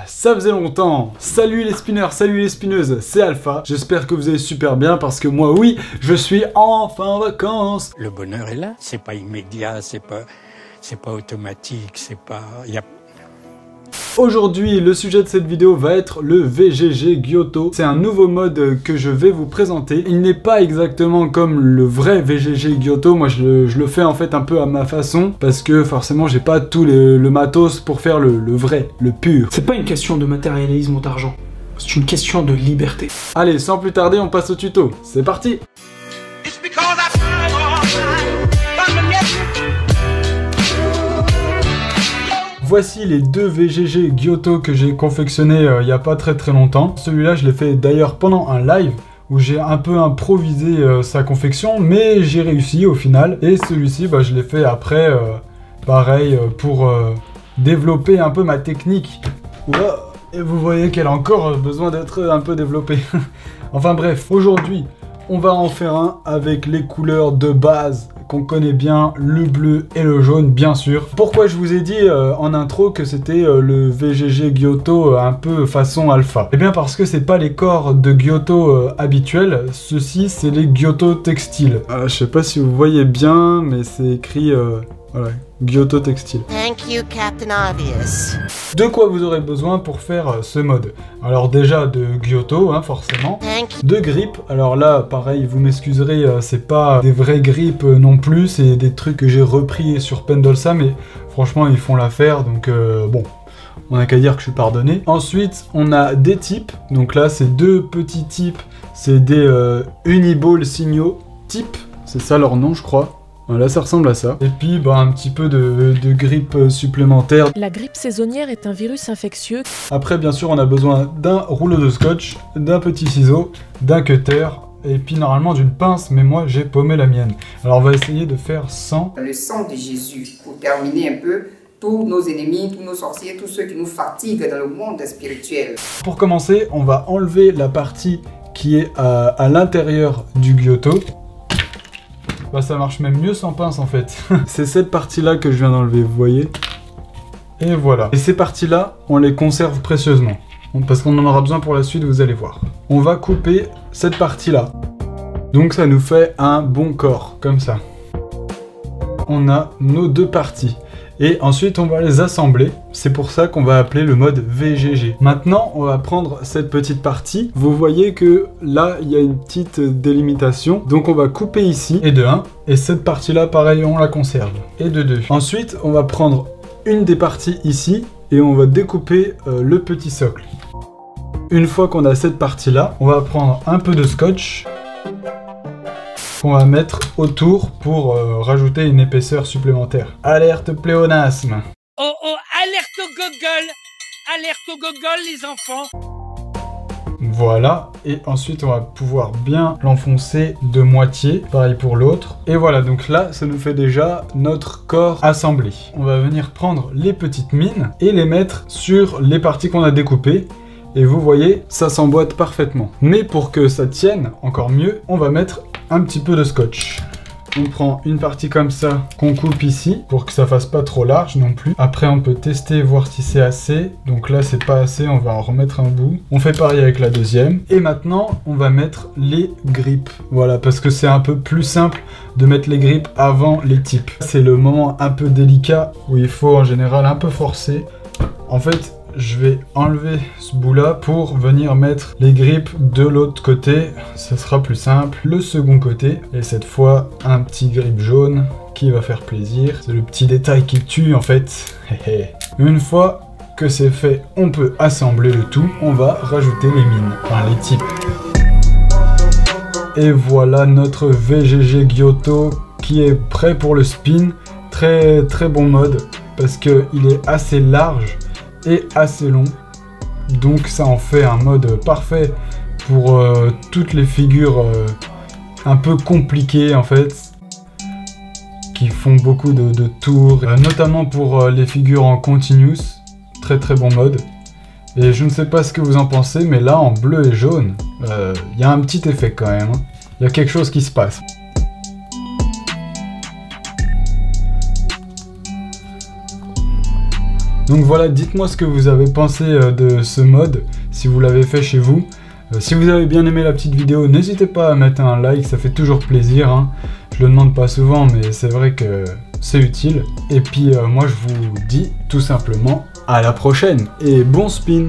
Ça faisait longtemps. Salut les spinners, salut les spinneuses, c'est Alpha. J'espère que vous allez super bien parce que moi, oui, je suis enfin en vacances. Le bonheur est là, c'est pas immédiat, c'est pas automatique, c'est pas... Aujourd'hui, le sujet de cette vidéo va être le VGG Gyoto. C'est un nouveau mode que je vais vous présenter. Il n'est pas exactement comme le vrai VGG Gyoto. Moi, je le fais en fait un peu à ma façon parce que forcément, j'ai pas tout le matos pour faire le vrai, le pur. C'est pas une question de matérialisme ou d'argent. C'est une question de liberté. Allez, sans plus tarder, on passe au tuto. C'est parti! Voici les deux VGG Gyoto que j'ai confectionnés il n'y a pas très longtemps. Celui-là, je l'ai fait d'ailleurs pendant un live où j'ai un peu improvisé sa confection, mais j'ai réussi au final. Et celui-ci, je l'ai fait après, pareil, pour développer un peu ma technique. Et vous voyez qu'elle a encore besoin d'être un peu développée. Enfin bref, aujourd'hui, on va en faire un avec les couleurs de base qu'on connaît bien, le bleu et le jaune bien sûr. Pourquoi je vous ai dit en intro que c'était le VGG Gyoto un peu façon alpha? Eh bien parce que c'est pas les corps de Gyoto habituels, ceux-ci c'est les Gyoto textiles. Je sais pas si vous voyez bien, mais c'est écrit voilà, Gyoto textile. Thank you, Captain Obvious. De quoi vous aurez besoin pour faire ce mode? Alors déjà de Gyoto, hein, forcément. De grippes. Alors là, pareil, vous m'excuserez, c'est pas des vraies grippes non plus, c'est des trucs que j'ai repris sur Pendolsa, mais franchement, ils font l'affaire, donc bon, on n'a qu'à dire que je suis pardonné. Ensuite, on a des types. Donc là, c'est deux petits types, c'est des Uniball signaux type, c'est ça leur nom, je crois. Là, ça ressemble à ça. Et puis, un petit peu de grippe supplémentaire. La grippe saisonnière est un virus infectieux. Après, bien sûr, on a besoin d'un rouleau de scotch, d'un petit ciseau, d'un cutter, et puis normalement d'une pince, mais moi, j'ai paumé la mienne. Alors, on va essayer de faire sans. Le sang de Jésus, pour terminer un peu tous nos ennemis, tous nos sorciers, tous ceux qui nous fatiguent dans le monde spirituel. Pour commencer, on va enlever la partie qui est à l'intérieur du Gyoto. Ça marche même mieux sans pince en fait. C'est cette partie-là que je viens d'enlever, vous voyez. Et voilà. Et ces parties-là, on les conserve précieusement. Parce qu'on en aura besoin pour la suite, vous allez voir. On va couper cette partie-là. Donc ça nous fait un bon corps, comme ça. On a nos deux parties. Et ensuite, on va les assembler. C'est pour ça qu'on va appeler le mode VGG. Maintenant, on va prendre cette petite partie. Vous voyez que là, il y a une petite délimitation. Donc, on va couper ici, et de 1. Et cette partie-là, pareil, on la conserve. Et de 2. Ensuite, on va prendre une des parties ici, et on va découper le petit socle. Une fois qu'on a cette partie-là, on va prendre un peu de scotch qu'on va mettre autour pour rajouter une épaisseur supplémentaire. Alerte pléonasme. Oh oh, alerte au gogol. Alerte au gogol les enfants. Voilà, et ensuite on va pouvoir bien l'enfoncer de moitié, pareil pour l'autre. Et voilà, donc là ça nous fait déjà notre corps assemblé. On va venir prendre les petites mines et les mettre sur les parties qu'on a découpées. Et vous voyez, ça s'emboîte parfaitement. Mais pour que ça tienne encore mieux, on va mettre un petit peu de scotch. On prend une partie comme ça qu'on coupe ici pour que ça fasse pas trop large non plus. Après on peut tester, voir si c'est assez. Donc là c'est pas assez, on va en remettre un bout. On fait pareil avec la deuxième. Et maintenant on va mettre les grippes. Voilà, parce que c'est un peu plus simple de mettre les grippes avant les types. C'est le moment un peu délicat où il faut en général un peu forcer. En fait, je vais enlever ce bout là pour venir mettre les grippes de l'autre côté, ça sera plus simple. Le second côté, et cette fois un petit grip jaune qui va faire plaisir. C'est le petit détail qui tue en fait. Une fois que c'est fait, on peut assembler le tout. On va rajouter les mines, enfin les types. Et voilà notre VGG Gyoto qui est prêt pour le spin. Très bon mode parce qu'il est assez large et assez long, donc ça en fait un mode parfait pour toutes les figures un peu compliquées en fait, qui font beaucoup de tours, notamment pour les figures en continuous. Très bon mode. Et je ne sais pas ce que vous en pensez, mais là en bleu et jaune, il y a un petit effet quand même, hein. Il y a quelque chose qui se passe. Donc voilà, dites-moi ce que vous avez pensé de ce mode, si vous l'avez fait chez vous. Si vous avez bien aimé la petite vidéo, n'hésitez pas à mettre un like, ça fait toujours plaisir, hein. Je le demande pas souvent, mais c'est vrai que c'est utile. Et puis moi je vous dis tout simplement à la prochaine et bon spin!